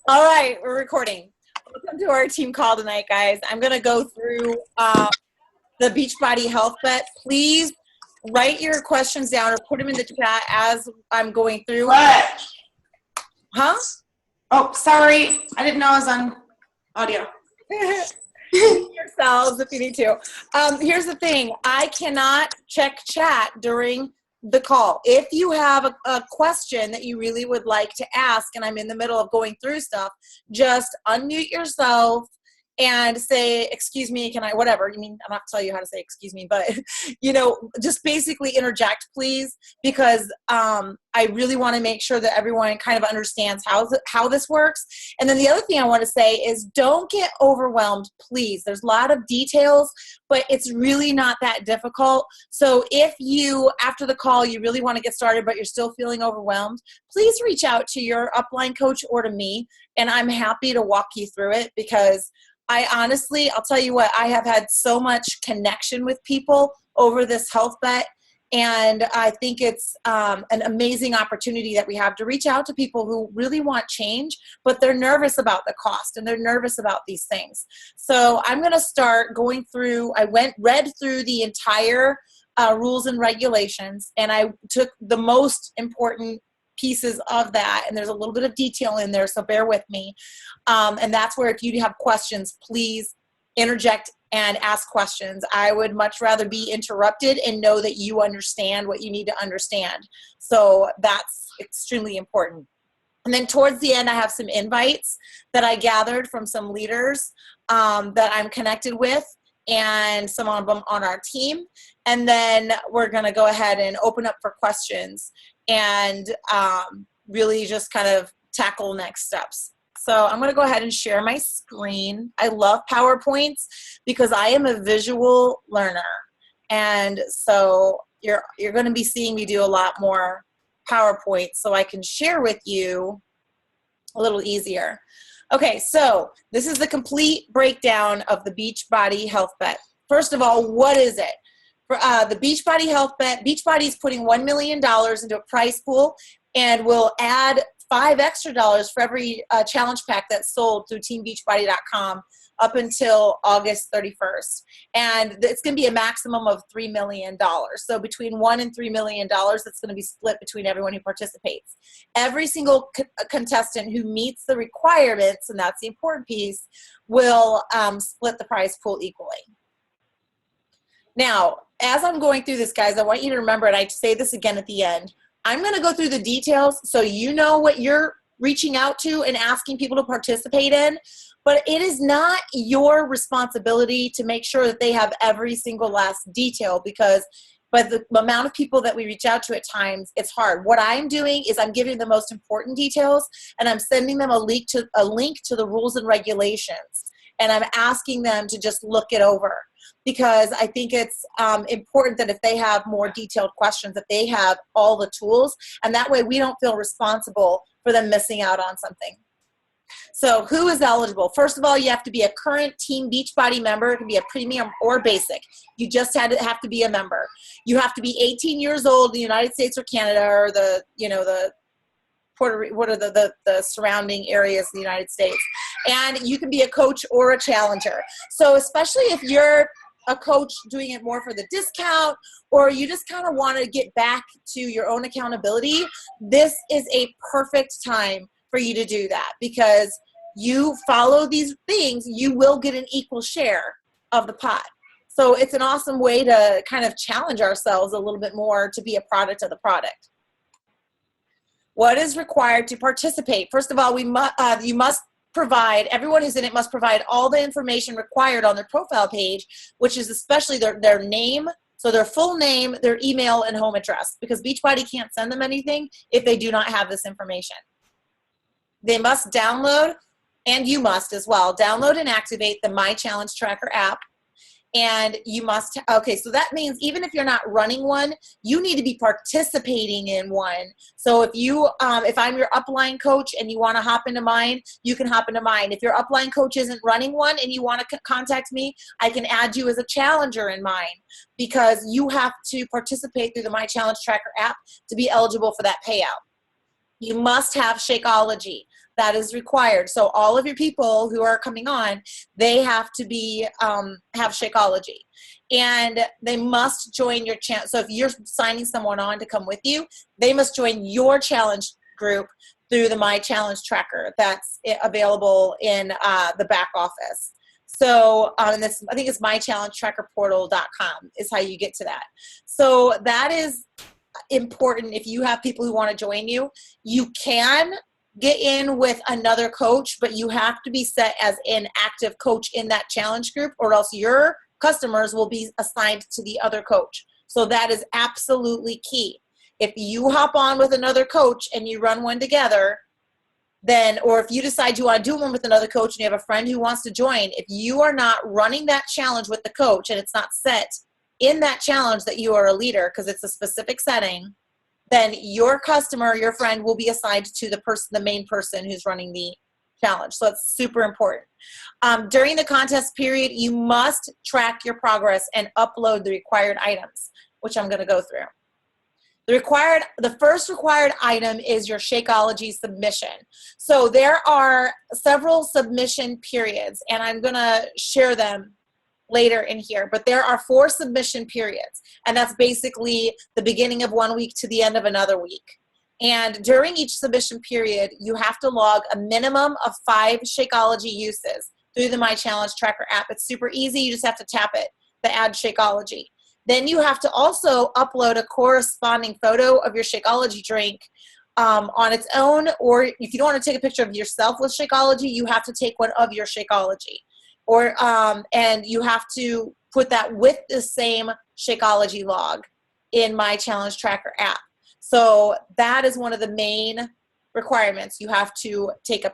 All right, we're recording. Welcome to our team call tonight, guys. I'm going to go through the Beachbody Health Bet. Please write your questions down or put them in the chat as I'm going through. What? Huh? Oh, sorry. I didn't know I was on audio. Yourselves if you need to. Here's the thing. I cannot check chat during the call. If you have a question that you really would like to ask and I'm in the middle of going through stuff, just unmute yourself and say, excuse me, can I, whatever. I mean, I'm not telling you how to say excuse me, but, just basically interject, please, because I really want to make sure that everyone kind of understands how this works. And then the other thing I want to say is don't get overwhelmed, please. There's a lot of details, but it's really not that difficult. So if you, after the call, you really want to get started, but you're still feeling overwhelmed, please reach out to your upline coach or to me, and I'm happy to walk you through it because I honestly, I'll tell you what, I have had so much connection with people over this health bet. And I think it's an amazing opportunity that we have to reach out to people who really want change, but they're nervous about the cost and they're nervous about these things. So I'm going to start going through, read through the entire rules and regulations, and I took the most important pieces of that, and there's a little bit of detail in there, so bear with me. And that's where if you have questions, please interject and ask questions. I would much rather be interrupted and know that you understand what you need to understand. So that's extremely important. And then towards the end, I have some invites that I gathered from some leaders that I'm connected with, and some of them on our team. And then we're going to go ahead and open up for questions and really just kind of tackle next steps. So I'm going to go ahead and share my screen. I love PowerPoints because I am a visual learner. And so you're going to be seeing me do a lot more PowerPoints so I can share with you a little easier. Okay, so this is the complete breakdown of the Beachbody Health Bet. First of all, what is it? For the Beachbody Health Bet, Beachbody is putting $1 million into a prize pool and will add $5 extra for every challenge pack that's sold through teambeachbody.com up until August 31st. And it's going to be a maximum of $3 million. So between $1 and $3 million, that's going to be split between everyone who participates. Every single contestant who meets the requirements, and that's the important piece, will split the prize pool equally. Now, as I'm going through this, guys, I want you to remember, and I say this again at the end, I'm going to go through the details so you know what you're reaching out to and asking people to participate in, but it is not your responsibility to make sure that they have every single last detail, because by the amount of people that we reach out to at times, it's hard. What I'm doing is I'm giving the most important details, and I'm sending them a link to the rules and regulations, and I'm asking them to just look it over, because I think it's important that if they have more detailed questions, that they have all the tools, and that way we don't feel responsible for them missing out on something. So who is eligible? First of all, you have to be a current Team Beachbody member. It can be a premium or basic. You just have to be a member. You have to be 18 years old in the United States or Canada, or the surrounding areas of the United States. And you can be a coach or a challenger. So especially if you're a coach doing it more for the discount, or you just kind of want to get back to your own accountability, this is a perfect time for you to do that, because you follow these things, you will get an equal share of the pot. So it's an awesome way to kind of challenge ourselves a little bit more to be a product of the product. What is required to participate? First of all, you must provide, everyone who's in it must provide all the information required on their profile page, which is especially their name, so their full name, their email, and home address, because Beachbody can't send them anything if they do not have this information. They must download, and you must as well, download and activate the My Challenge Tracker app. And you must, okay, so that means even if you're not running one, you need to be participating in one. So if I'm your upline coach and you want to hop into mine, you can hop into mine. If your upline coach isn't running one and you want to contact me, I can add you as a challenger in mine, because you have to participate through the My Challenge Tracker app to be eligible for that payout. You must have Shakeology. That is required. So all of your people who are coming on, they have to be have Shakeology, and they must join your challenge. So if you're signing someone on to come with you, they must join your challenge group through the My Challenge Tracker that's available in the back office. So this, I think it's mychallengetrackerportal.com is how you get to that. So that is important. If you have people who want to join you, you can get in with another coach, but you have to be set as an active coach in that challenge group, or else your customers will be assigned to the other coach. So that is absolutely key. If you hop on with another coach and you run one together, then, or if you decide you want to do one with another coach and you have a friend who wants to join, if you are not running that challenge with the coach and it's not set in that challenge that you are a leader, because it's a specific setting, then your customer, your friend, will be assigned to the person, the main person who's running the challenge. So it's super important. During the contest period, you must track your progress and upload the required items, which I'm going to go through. The first required item is your Shakeology submission. So there are several submission periods, and I'm going to share them later in here, but there are 4 submission periods, and that's basically the beginning of one week to the end of another week. And during each submission period, you have to log a minimum of 5 Shakeology uses through the My Challenge Tracker app. It's super easy. You just have to tap it, the add Shakeology. Then you have to also upload a corresponding photo of your Shakeology drink on its own, or if you don't want to take a picture of yourself with Shakeology, you have to take one of your Shakeology. Or and you have to put that with the same Shakeology log in My Challenge Tracker app. So that is one of the main requirements. You have to take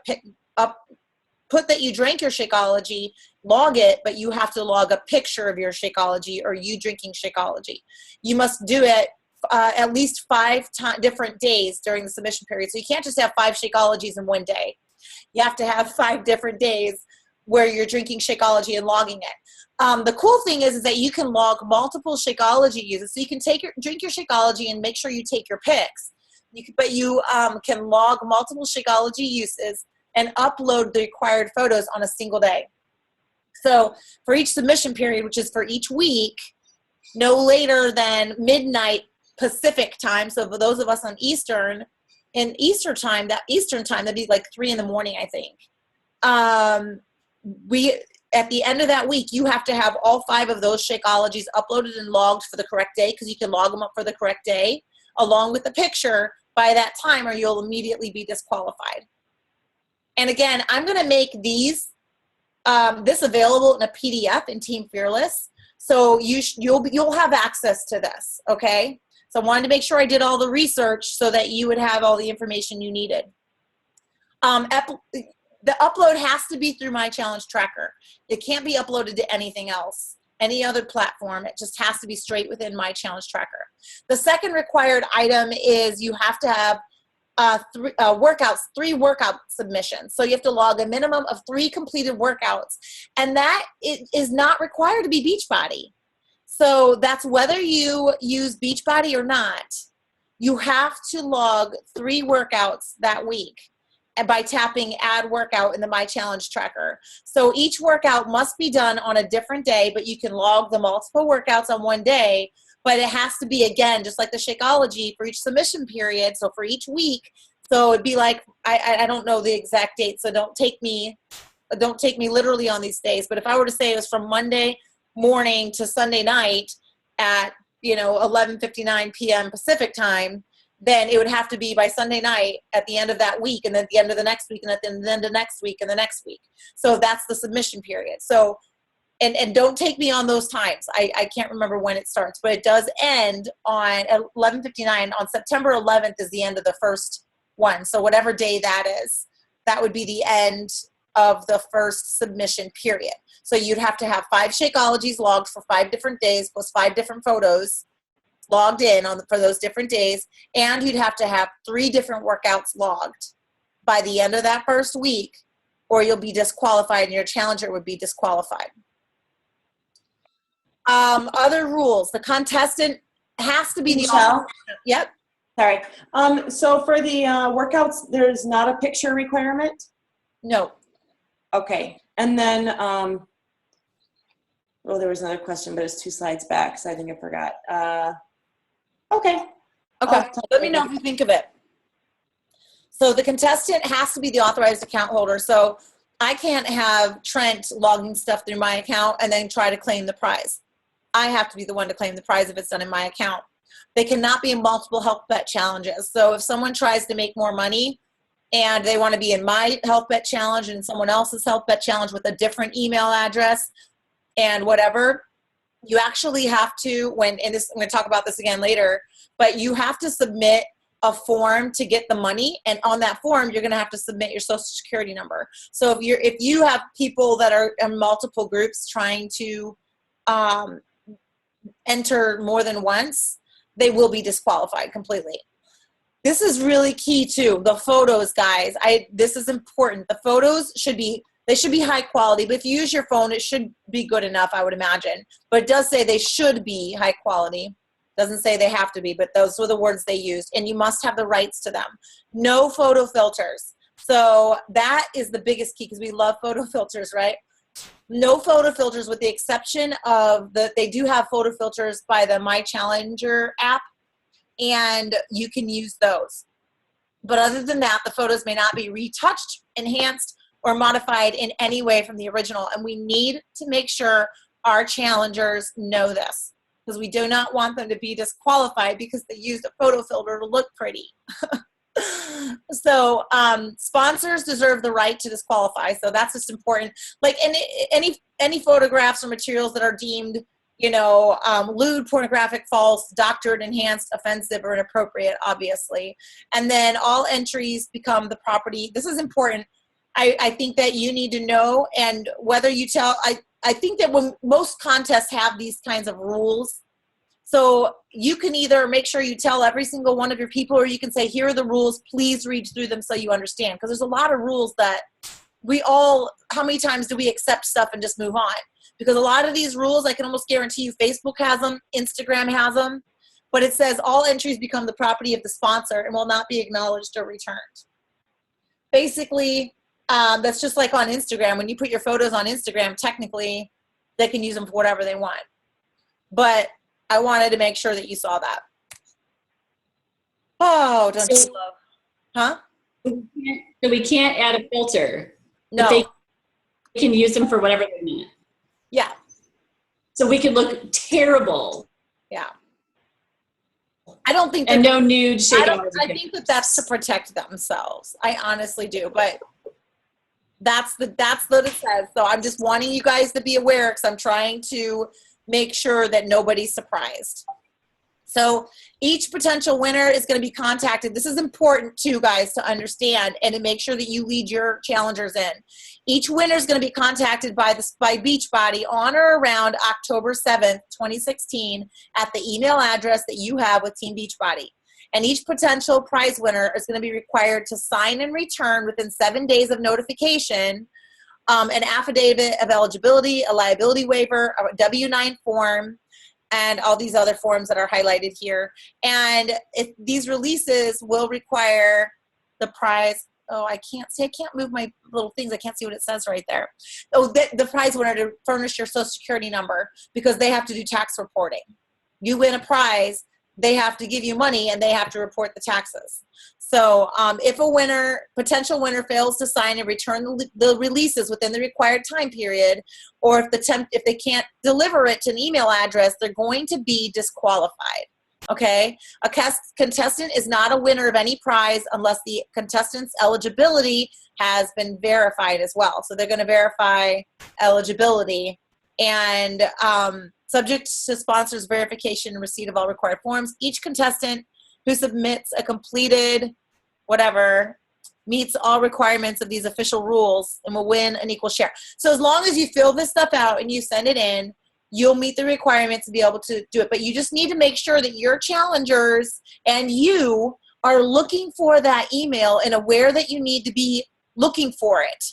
put that you drank your Shakeology, log it, but you have to log a picture of your Shakeology or you drinking Shakeology. You must do it at least 5 different days during the submission period. So you can't just have 5 Shakeologies in one day. You have to have 5 different days where you're drinking Shakeology and logging it. The cool thing is that you can log multiple Shakeology uses. So you can drink your Shakeology and make sure you take your pics. But you can log multiple Shakeology uses and upload the required photos on a single day. So for each submission period, which is for each week, no later than midnight Pacific time. So for those of us on Eastern time, that'd be like 3 in the morning, I think. At the end of that week, you have to have all 5 of those Shakeologies uploaded and logged for the correct day, because you can log them up for the correct day along with the picture by that time, or you'll immediately be disqualified. And again, I'm going to make this available in a PDF in Team Fearless, so you'll have access to this. Okay, so I wanted to make sure I did all the research so that you would have all the information you needed. The upload has to be through My Challenge Tracker. It can't be uploaded to anything else, any other platform. It just has to be straight within My Challenge Tracker. The second required item is you have to have 3 workout submissions. So you have to log a minimum of 3 completed workouts, and that is not required to be Beachbody. So that's whether you use Beachbody or not. You have to log 3 workouts that week, and by tapping add workout in the My Challenge Tracker. So each workout must be done on a different day, but you can log the multiple workouts on one day, but it has to be, again, just like the Shakeology, for each submission period, so for each week. So it'd be like, I don't know the exact date, so don't take me literally on these days, but if I were to say it was from Monday morning to Sunday night at 11:59 p.m. Pacific time, then it would have to be by Sunday night at the end of that week, and then at the end of the next week, and at the end of next week, and the next week. So that's the submission period. So, and don't take me on those times. I can't remember when it starts, but it does end on 11:59. On September 11th is the end of the first one. So whatever day that is, that would be the end of the first submission period. So you'd have to have 5 Shakeologies logged for 5 different days, plus 5 different photos logged in for those different days, and you'd have to have 3 different workouts logged by the end of that first week, or you'll be disqualified and your challenger would be disqualified. Other rules: the contestant has to be Michelle? Yep. Sorry. So for the workouts, there's not a picture requirement? No. Okay. And then, there was another question, but it's 2 slides back, so I think I forgot. Okay. Okay. Let me know if you think of it. So the contestant has to be the authorized account holder. So I can't have Trent logging stuff through my account and then try to claim the prize. I have to be the one to claim the prize if it's done in my account. They cannot be in multiple health bet challenges. So if someone tries to make more money and they want to be in my health bet challenge and someone else's health bet challenge with a different email address and whatever, you actually have to, I'm going to talk about this again later, but you have to submit a form to get the money, and on that form you're going to have to submit your social security number. So if you have people that are in multiple groups trying to enter more than once, they will be disqualified completely. This is really key too. The photos, guys. This is important. The photos should be high quality, but if you use your phone, it should be good enough, I would imagine. But it does say they should be high quality. Doesn't say they have to be, but those were the words they used. And you must have the rights to them. No photo filters. So that is the biggest key, because we love photo filters, right? No photo filters, with the exception of they do have photo filters by the My Challenger app, and you can use those. But other than that, the photos may not be retouched, enhanced, or modified in any way from the original. And we need to make sure our challengers know this, because we do not want them to be disqualified because they used a photo filter to look pretty. So sponsors deserve the right to disqualify. So that's just important. Like any photographs or materials that are deemed, lewd, pornographic, false, doctored, enhanced, offensive, or inappropriate, obviously. And then all entries become the property. This is important. I think that you need to know, and whether you tell, I think that when most contests have these kinds of rules, so you can either make sure you tell every single one of your people, or you can say, here are the rules, please read through them so you understand. Because there's a lot of rules that how many times do we accept stuff and just move on? Because a lot of these rules, I can almost guarantee you, Facebook has them, Instagram has them, but it says all entries become the property of the sponsor and will not be acknowledged or returned. Basically, that's just like on Instagram. When you put your photos on Instagram, technically, they can use them for whatever they want. But I wanted to make sure that you saw that. Oh, don't you love? Huh? So we can't add a filter. No. They can use them for whatever they want. Yeah. So we could look terrible. Yeah. I don't think and no nude Shakeology. I think that's to protect themselves. I honestly do, but that's what it says. So I'm just wanting you guys to be aware, because I'm trying to make sure that nobody's surprised. So each potential winner is going to be contacted. This is important too, guys, to understand and to make sure that you lead your challengers in. Each winner is going to be contacted by Beachbody on or around October 7th, 2016 at the email address that you have with Team Beachbody. And each potential prize winner is going to be required to sign and return within 7 days of notification an affidavit of eligibility, a liability waiver, a W-9 form, and all these other forms that are highlighted here. And these releases will require the prize. Oh, I can't move my little things. I can't see what it says right there. Oh, the prize winner to furnish your social security number, because they have to do tax reporting. You win a prize, they have to give you money and they have to report the taxes. So if a potential winner fails to sign and return the releases within the required time period, or if they can't deliver it to an email address, they're going to be disqualified. Okay? A contestant is not a winner of any prize unless the contestant's eligibility has been verified as well. So they're going to verify eligibility, and subject to sponsors' verification and receipt of all required forms. Each contestant who submits a completed meets all requirements of these official rules and will win an equal share. So as long as you fill this stuff out and you send it in, you'll meet the requirements to be able to do it. But you just need to make sure that your challengers and you are looking for that email and aware that you need to be looking for it.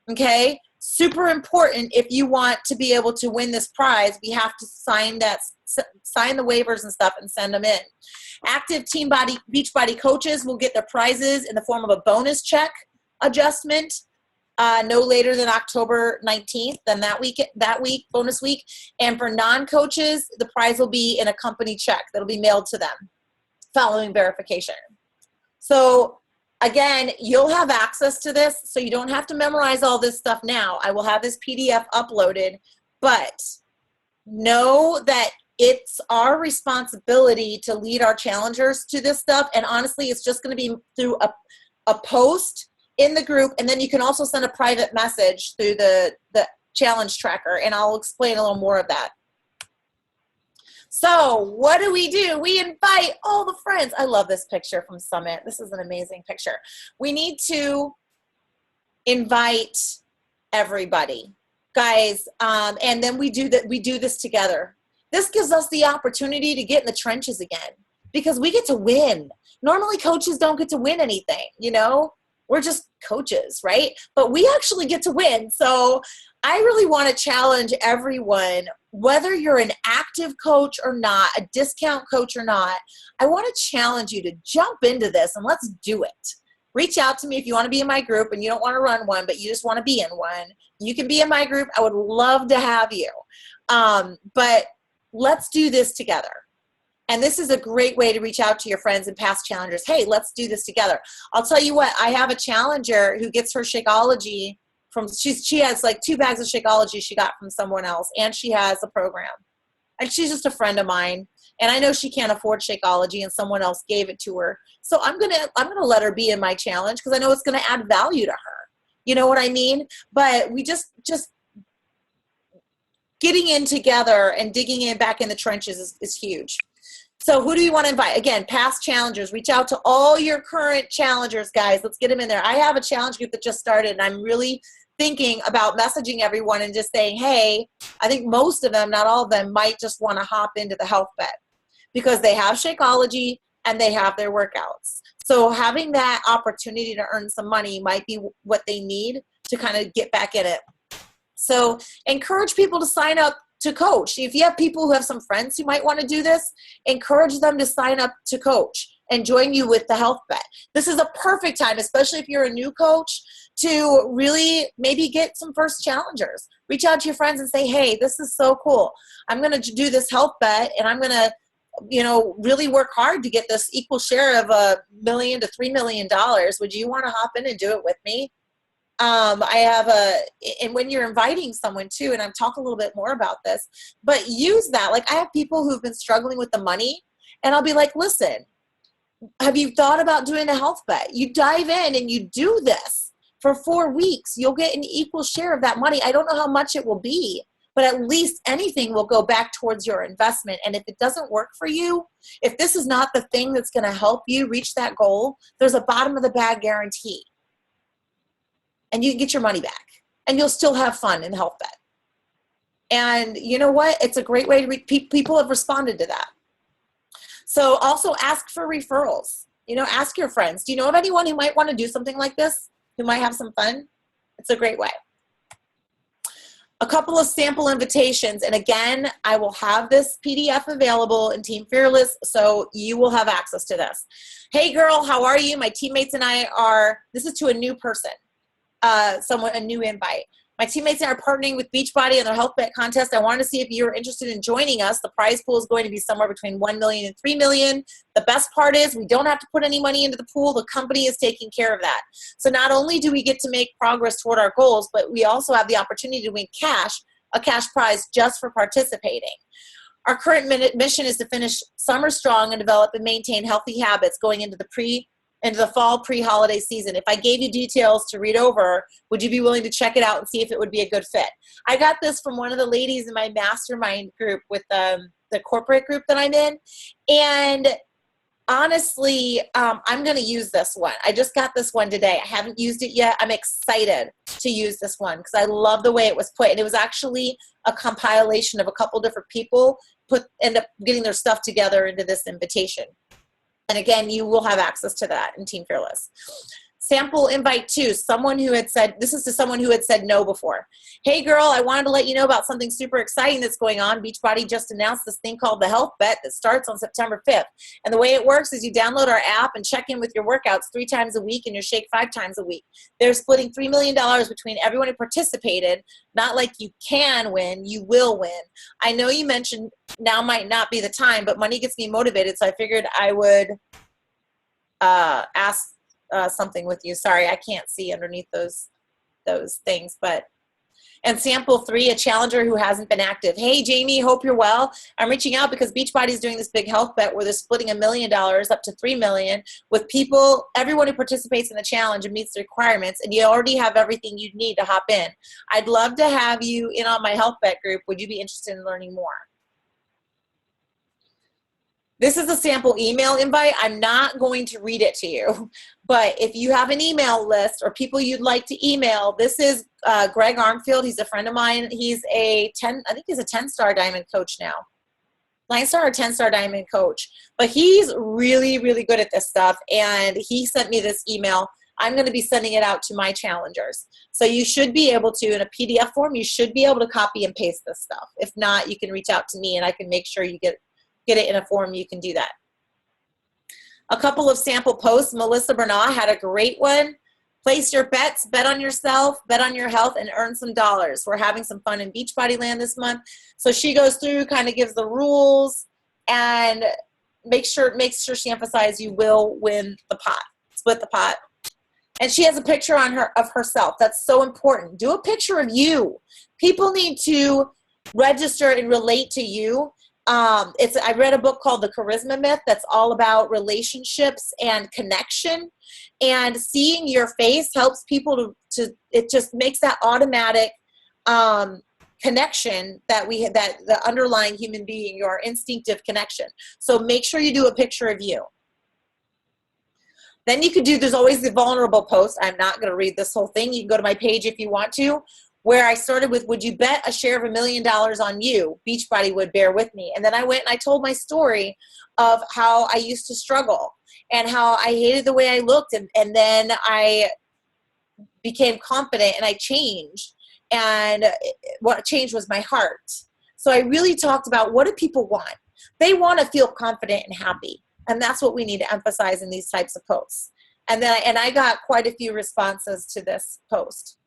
Okay? super important. If you want to be able to win this prize, we have to sign the waivers and stuff and send them in. Active Beachbody coaches will get their prizes in the form of a bonus check adjustment no later than October 19th, then that week, bonus week. And for non-coaches, the prize will be in a company check that'll be mailed to them following verification. So again, you'll have access to this, so you don't have to memorize all this stuff now. I will have this PDF uploaded, but know that it's our responsibility to lead our challengers to this stuff. And honestly, it's just going to be through a post in the group, and then you can also send a private message through the challenge tracker, and I'll explain a little more of that. So what do? We invite all the friends. I love this picture from Summit. This is an amazing picture. We need to invite everybody, guys, and then we do this together. This gives us the opportunity to get in the trenches again, because we get to win. Normally coaches don't get to win anything, you know? We're just coaches, right? But we actually get to win. So I really want to challenge everyone, whether you're an active coach or not, a discount coach or not, I want to challenge you to jump into this and let's do it. Reach out to me if you want to be in my group and you don't want to run one, but you just want to be in one. You can be in my group. I would love to have you. But let's do this together. And this is a great way to reach out to your friends and past challengers. Hey, let's do this together. I'll tell you what, I have a challenger who gets her Shakeology from, she has like 2 bags of Shakeology she got from someone else, and she has a program. And she's just a friend of mine. And I know she can't afford Shakeology, and someone else gave it to her. So I'm gonna let her be in my challenge, because I know it's gonna add value to her. You know what I mean? But we just getting in together and digging in back in the trenches is huge. So who do you want to invite? Again, past challengers. Reach out to all your current challengers, guys. Let's get them in there. I have a challenge group that just started, and I'm really thinking about messaging everyone and just saying, hey, I think most of them, not all of them, might just want to hop into the health bet because they have Shakeology and they have their workouts. So having that opportunity to earn some money might be what they need to kind of get back in it. So encourage people to sign up to coach. If you have people who have some friends who might want to do this, encourage them to sign up to coach and join you with the health bet. This is a perfect time, especially if you're a new coach, to really maybe get some first challengers. Reach out to your friends and say, hey, this is so cool. I'm going to do this health bet, and I'm going to, really work hard to get this equal share of $1 million to $3 million. Would you want to hop in and do it with me? And when you're inviting someone too, and I'll talk a little bit more about this, but use that. Like I have people who've been struggling with the money, and I'll be like, listen, have you thought about doing a health bet? You dive in and you do this for 4 weeks. You'll get an equal share of that money. I don't know how much it will be, but at least anything will go back towards your investment. And if it doesn't work for you, if this is not the thing that's going to help you reach that goal, there's a bottom of the bag guarantee. And you can get your money back, and you'll still have fun in the health bet. And you know what? It's a great way to people have responded to that. So also ask for referrals. Ask your friends. Do you know of anyone who might want to do something like this, who might have some fun? It's a great way. A couple of sample invitations. And again, I will have this PDF available in Team Fearless, so you will have access to this. Hey girl, how are you? My teammates and I this is to a new person. A new invite. My teammates and I are partnering with Beachbody and their health bet contest. I wanted to see if you're interested in joining us. The prize pool is going to be somewhere between $1 million and $3 million. The best part is we don't have to put any money into the pool. The company is taking care of that. So not only do we get to make progress toward our goals, but we also have the opportunity to win a cash prize just for participating. Our current mission is to finish summer strong and develop and maintain healthy habits going into the fall pre-holiday season. If I gave you details to read over, would you be willing to check it out and see if it would be a good fit? I got this from one of the ladies in my mastermind group with the corporate group that I'm in. And honestly, I'm going to use this one. I just got this one today. I haven't used it yet. I'm excited to use this one because I love the way it was put. And it was actually a compilation of a couple different people end up getting their stuff together into this invitation. And again, you will have access to that in Team Fearless. Sample invite 2, someone who had said, this is to someone who had said no before. Hey girl, I wanted to let you know about something super exciting that's going on. Beachbody just announced this thing called the Health Bet that starts on September 5th. And the way it works is you download our app and check in with your workouts 3 times a week and your shake 5 times a week. They're splitting $3 million between everyone who participated. Not like you can win, you will win. I know you mentioned now might not be the time, but money gets me motivated, so I figured I would ask something with you. Sorry, I can't see underneath those things, but. And sample 3, a challenger who hasn't been active. Hey, Jamie, hope you're well. I'm reaching out because Beachbody is doing this big health bet where they're splitting $1 million up to $3 million with people, everyone who participates in the challenge and meets the requirements, and you already have everything you need to hop in. I'd love to have you in on my health bet group. Would you be interested in learning more? This is a sample email invite. I'm not going to read it to you, but if you have an email list or people you'd like to email, this is Greg Armfield. He's a friend of mine. He's I think he's a 10-star diamond coach now. 9-star or 10-star diamond coach, but he's really, really good at this stuff. And he sent me this email. I'm going to be sending it out to my challengers. So you should be able to, in a PDF form, you should be able to copy and paste this stuff. If not, you can reach out to me and I can make sure you get it in a form. You can do that. A couple of sample posts. Melissa Bernard had a great one. Place your bets, bet on yourself, bet on your health, and earn some dollars. We're having some fun in Beachbody Land this month. So she goes through, kind of gives the rules, and makes sure she emphasizes you will win the pot, split the pot. And she has a picture on of herself. That's so important. Do a picture of you. People need to register and relate to you. I read a book called The Charisma Myth that's all about relationships and connection, and seeing your face helps people it just makes that automatic connection that the underlying human being, your instinctive connection. So make sure you do a picture of you. Then you could there's always the vulnerable post. I'm not going to read this whole thing. You can go to my page if you want to, where I started with, would you bet a share of $1 million on you? Beachbody would bear with me. And then I went and I told my story of how I used to struggle and how I hated the way I looked. And then I became confident and I changed. And what changed was my heart. So I really talked about, what do people want? They want to feel confident and happy. And that's what we need to emphasize in these types of posts. And I got quite a few responses to this post.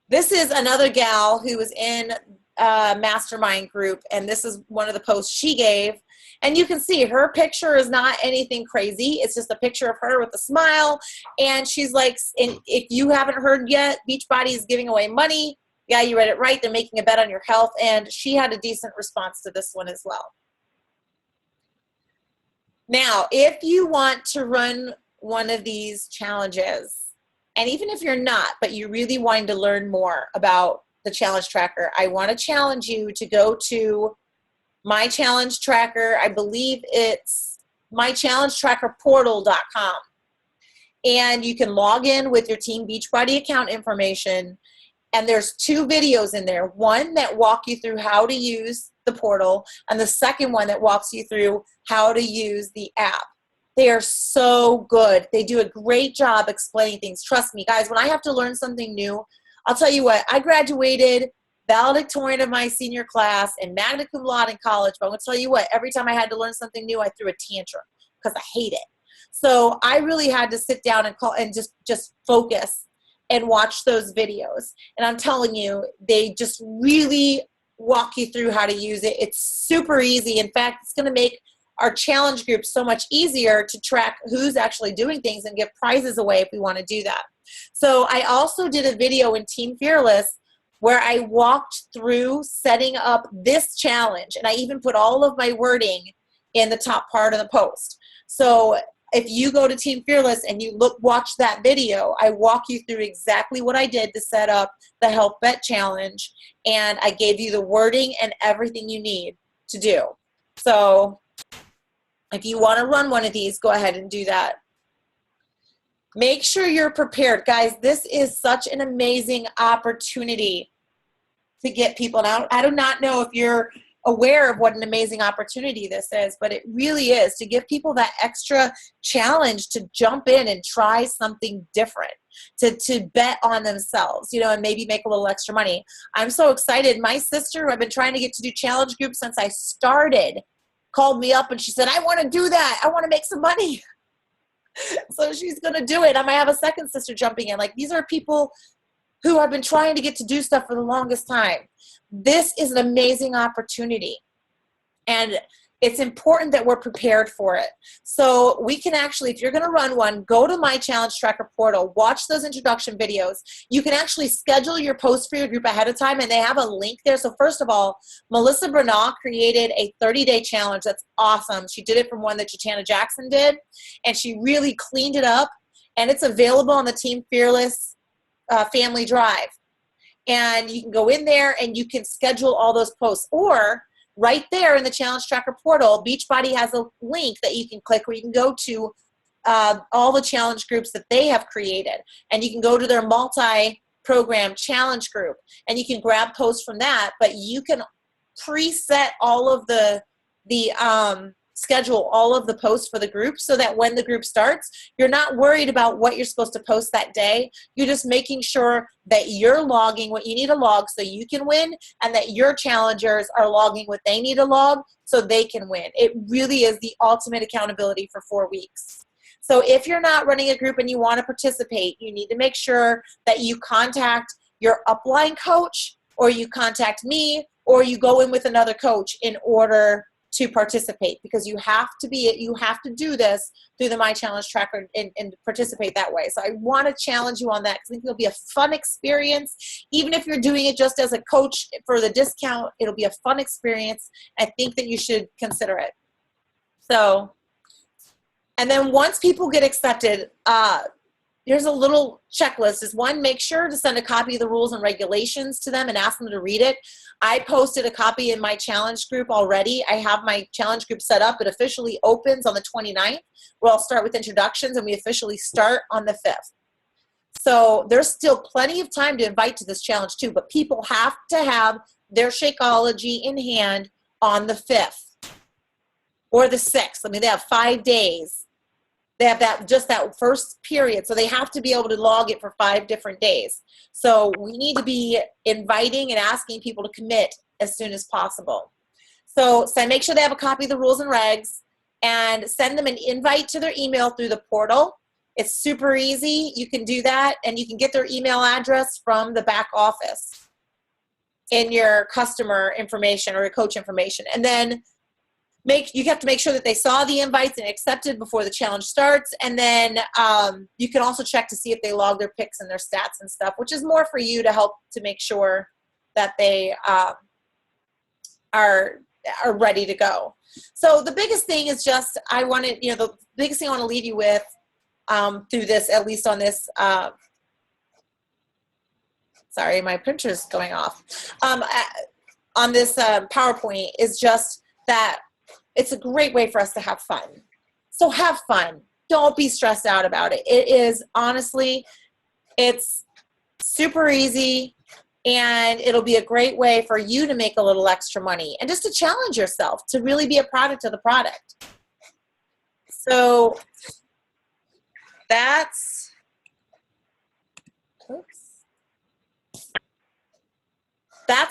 This is another gal who was in a mastermind group, and this is one of the posts she gave. And you can see her picture is not anything crazy. It's just a picture of her with a smile. And she's like, and if you haven't heard yet, Beachbody is giving away money. Yeah, you read it right. They're making a bet on your health. And she had a decent response to this one as well. Now, if you want to run one of these challenges, and even if you're not, but you really wanting to learn more about the challenge tracker, I want to challenge you to go to my challenge tracker. I believe it's mychallengetrackerportal.com. And you can log in with your Team Beachbody account information. And there's 2 videos in there. One that walk you through how to use the portal, and the second one that walks you through how to use the app. They are so good. They do a great job explaining things. Trust me, guys, when I have to learn something new, I'll tell you what, I graduated valedictorian of my senior class and magna cum laude in college, but I'm going to tell you what, every time I had to learn something new, I threw a tantrum because I hate it. So I really had to sit down and just focus and watch those videos. And I'm telling you, they just really walk you through how to use it. It's super easy. In fact, it's going to make our challenge group so much easier to track who's actually doing things and give prizes away if we want to do that. So I also did a video in Team Fearless where I walked through setting up this challenge, and I even put all of my wording in the top part of the post. So if you go to Team Fearless and you watch that video, I walk you through exactly what I did to set up the Health Bet Challenge, and I gave you the wording and everything you need to do. So if you want to run one of these, go ahead and do that. Make sure you're prepared. Guys, this is such an amazing opportunity to get people. Now, I do not know if you're aware of what an amazing opportunity this is, but it really is to give people that extra challenge to jump in and try something different, to bet on themselves, you know, and maybe make a little extra money. I'm so excited. My sister, who I've been trying to get to do challenge groups since I started, called me up and she said, I want to do that. I want to make some money. So she's going to do it. I might have a second sister jumping in. Like, these are people who have been trying to get to do stuff for the longest time. This is an amazing opportunity. And it's important that we're prepared for it. So we can actually, if you're going to run one, go to my challenge tracker portal, watch those introduction videos. You can actually schedule your post for your group ahead of time, and they have a link there. So first of all, Melissa Bernal created a 30-day challenge. That's awesome. She did it from one that Jatana Jackson did, and she really cleaned it up, and it's available on the Team Fearless Family Drive. And you can go in there and you can schedule all those posts, or right there in the challenge tracker portal, Beachbody has a link that you can click where you can go to all the challenge groups that they have created, and you can go to their multi-program challenge group and you can grab posts from that. But you can preset all of the schedule all of the posts for the group, so that when the group starts, you're not worried about what you're supposed to post that day. You're just making sure that you're logging what you need to log so you can win, and that your challengers are logging what they need to log so they can win. It really is the ultimate accountability for 4 weeks. So if you're not running a group and you want to participate, you need to make sure that you contact your upline coach, or you contact me, or you go in with another coach in order to participate, because you have to do this through the My Challenge Tracker and participate that way. So I want to challenge you on that, because I think it'll be a fun experience. Even if you're doing it just as a coach for the discount, it'll be a fun experience. I think that you should consider it. So, and then once people get accepted, here's a little checklist. Is one, make sure to send a copy of the rules and regulations to them and ask them to read it. I posted a copy in my challenge group already. I have my challenge group set up. It officially opens on the 29th, where I'll start with introductions, and we officially start on the 5th. So there's still plenty of time to invite to this challenge too, but people have to have their Shakeology in hand on the 5th or the 6th. I mean, they have 5 days. They have that first period. So they have to be able to log it for 5 different days. So we need to be inviting and asking people to commit as soon as possible. So make sure they have a copy of the rules and regs, and send them an invite to their email through the portal. It's super easy. You can do that, and you can get their email address from the back office in your customer information or your coach information. And then you have to make sure that they saw the invites and accepted before the challenge starts. And then you can also check to see if they log their picks and their stats and stuff, which is more for you to help to make sure that they are ready to go. So the biggest thing is just, the biggest thing I want to leave you with through this, at least on this, sorry, my printer's going off, on this PowerPoint, is just that it's a great way for us to have fun. So have fun. Don't be stressed out about it. It is, honestly, it's super easy, and it'll be a great way for you to make a little extra money and just to challenge yourself to really be a product of the product. So that's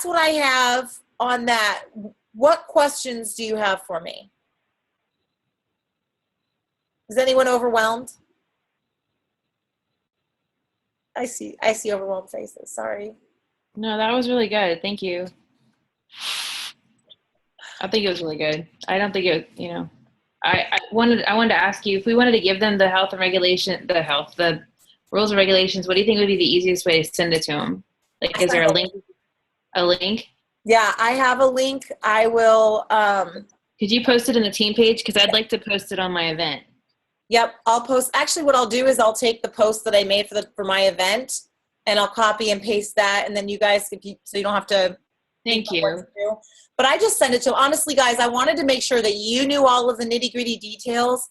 what I have on that. What questions do you have for me? Is anyone overwhelmed? I see overwhelmed faces. Sorry. No, that was really good. Thank you. I think it was really good. I don't think it, I wanted to ask you, if we wanted to give them the rules and regulations, what do you think would be the easiest way to send it to them? Like, is there a link? A link? Yeah, I have a link. I will. Could you post it in the team page? Because I'd like to post it on my event. Yep, I'll post. Actually, what I'll do is I'll take the post that I made for my event, and I'll copy and paste that, and then you guys, so you don't have to. Thank you. But I just send it to. Honestly, guys, I wanted to make sure that you knew all of the nitty-gritty details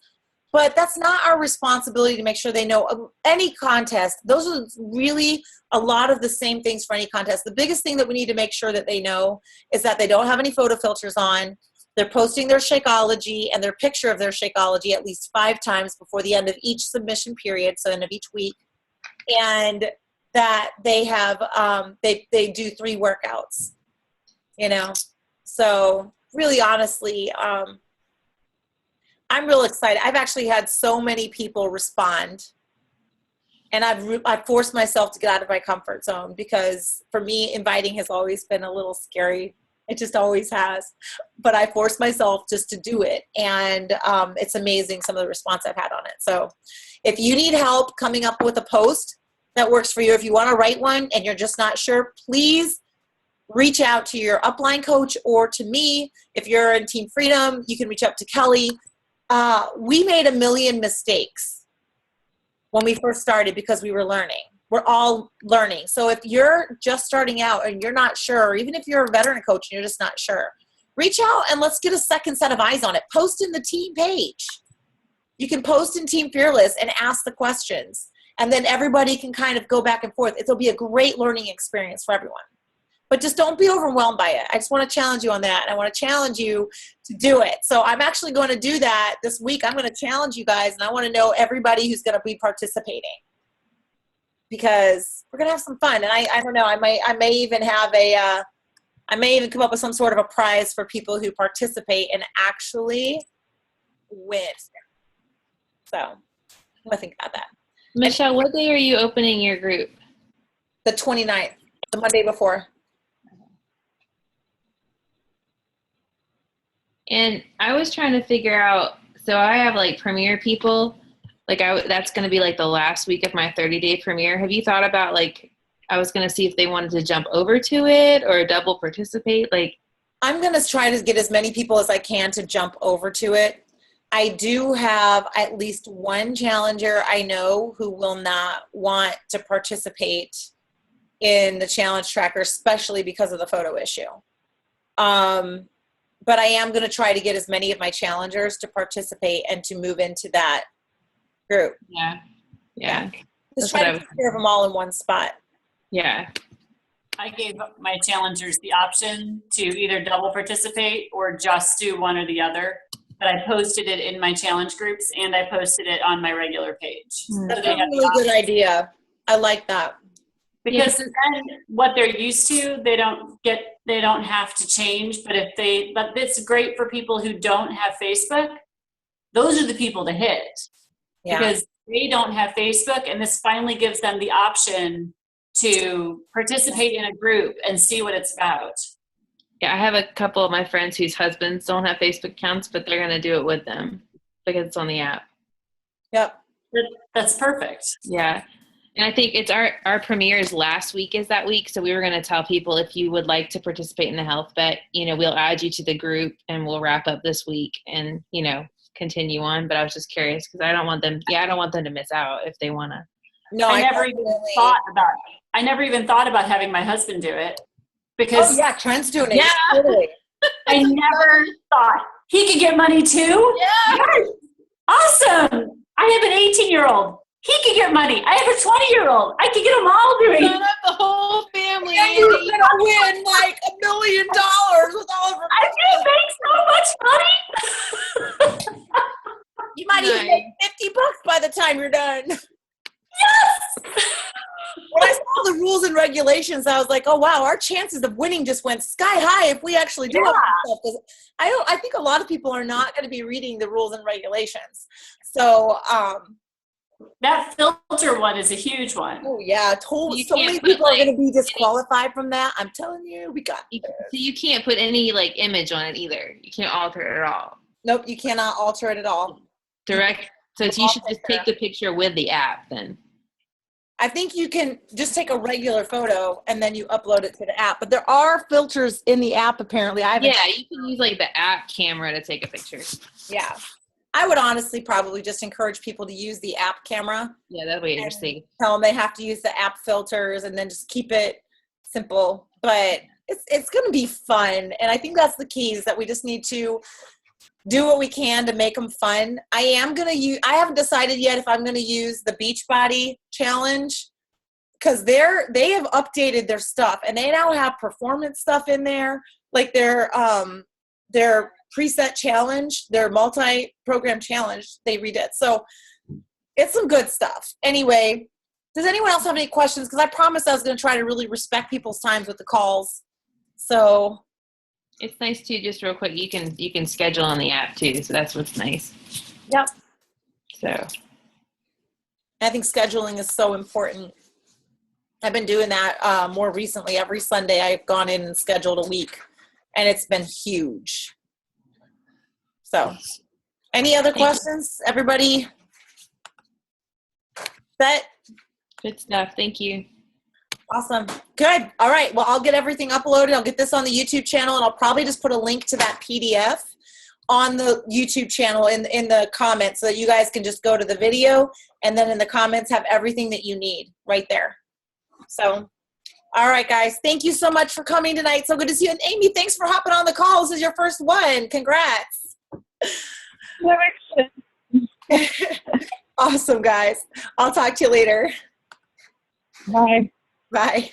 But that's not our responsibility to make sure they know any contest. Those are really a lot of the same things for any contest. The biggest thing that we need to make sure that they know is that they don't have any photo filters on. They're posting their Shakeology and their picture of their Shakeology at least 5 times before the end of each submission period, so end of each week. And that they have, they do 3 workouts, you know? So really, honestly, I'm real excited. I've actually had so many people respond, and I've forced myself to get out of my comfort zone, because for me, inviting has always been a little scary. It just always has. But I forced myself just to do it, and it's amazing some of the response I've had on it. So if you need help coming up with a post that works for you, if you want to write one and you're just not sure, please reach out to your upline coach or to me. If you're in Team Freedom, you can reach out to Kelly. We made a million mistakes when we first started because we were learning. We're all learning. So if you're just starting out and you're not sure, or even if you're a veteran coach and you're just not sure, reach out and let's get a second set of eyes on it. Post in the team page. You can post in Team Fearless and ask the questions. And then everybody can kind of go back and forth. It'll be a great learning experience for everyone. But just don't be overwhelmed by it. I just want to challenge you on that. And I want to challenge you to do it. So I'm actually going to do that this week. I'm going to challenge you guys, and I want to know everybody who's going to be participating, because we're going to have some fun. And I don't know, I may even have I may even come up with some sort of a prize for people who participate and actually win. So I'm going to think about that. Michelle, what day are you opening your group? The 29th, the Monday before. And I was trying to figure out, so I have like Premier people, like that's going to be like the last week of my 30-day Premier. Have you thought about, like, I was going to see if they wanted to jump over to it or double participate? Like, I'm going to try to get as many people as I can to jump over to it. I do have at least one challenger I know who will not want to participate in the challenge tracker, especially because of the photo issue. But I am going to try to get as many of my challengers to participate and to move into that group. Yeah. Just try to take care of them all in one spot. Yeah. I gave my challengers the option to either double participate or just do one or the other. But I posted it in my challenge groups and I posted it on my regular page. That's a really good idea. I like that. Because then what they're used to, they don't have to change. But it's great for people who don't have Facebook. Those are the people to hit. Yeah. Because they don't have Facebook, and this finally gives them the option to participate in a group and see what it's about. Yeah, I have a couple of my friends whose husbands don't have Facebook accounts, but they're going to do it with them because it's on the app. Yep. That's perfect. Yeah. And I think it's our premieres last week is that week. So we were going to tell people, if you would like to participate in the health bet, we'll add you to the group and we'll wrap up this week and, continue on. But I was just curious because I don't want them to miss out if they want to. No, I never even thought about having my husband do it. Because Trent's doing it. Yeah. Totally. I never thought he could get money too. Yeah. Yes. Awesome. I have an 18-year-old. He could get money. I have a 20-year-old. I could get them all doing it. The whole family. And you're going to win like $1 million with all of her. I'm going to make so much money. You might even make $50 by the time you're done. Yes. When I saw the rules and regulations, I was like, oh, wow, our chances of winning just went sky high if we actually do it. Because I think a lot of people are not going to be reading the rules and regulations. So, that filter one is a huge one. oh, yeah, totally. So many people are going to be disqualified from that. I'm telling you, we got this. So you can't put any image on it either. You can't alter it at all. Nope, you cannot alter it at all. Direct. So you should just take the picture with the app then. I think you can just take a regular photo and then you upload it to the app. But there are filters in the app, apparently. You can use the app camera to take a picture. Yeah. I would honestly probably just encourage people to use the app camera. Yeah, that way you're safe. Tell them they have to use the app filters and then just keep it simple. But it's going to be fun. And I think that's the key, is that we just need to do what we can to make them fun. I haven't decided yet if I'm going to use the Beachbody challenge, because they have updated their stuff and they now have performance stuff in there, like their preset challenge, their multi-program challenge, they redid. So it's some good stuff. Anyway, does anyone else have any questions? Because I promised I was going to try to really respect people's times with the calls. So it's nice too, just real quick, you can schedule on the app too, so that's what's nice. Yep. So I think scheduling is so important. I've been doing that more recently. Every Sunday I've gone in and scheduled a week, and it's been huge. So any other questions? Everybody set? good stuff. Thank you. Awesome. Good. All right. Well, I'll get everything uploaded. I'll get this on the YouTube channel, and I'll probably just put a link to that PDF on the YouTube channel in the comments so that you guys can just go to the video, and then in the comments have everything that you need right there. So, all right, guys. Thank you so much for coming tonight. So good to see you. And Amy, thanks for hopping on the call. This is your first one. Congrats. Awesome, guys. I'll talk to you later. Bye. Bye.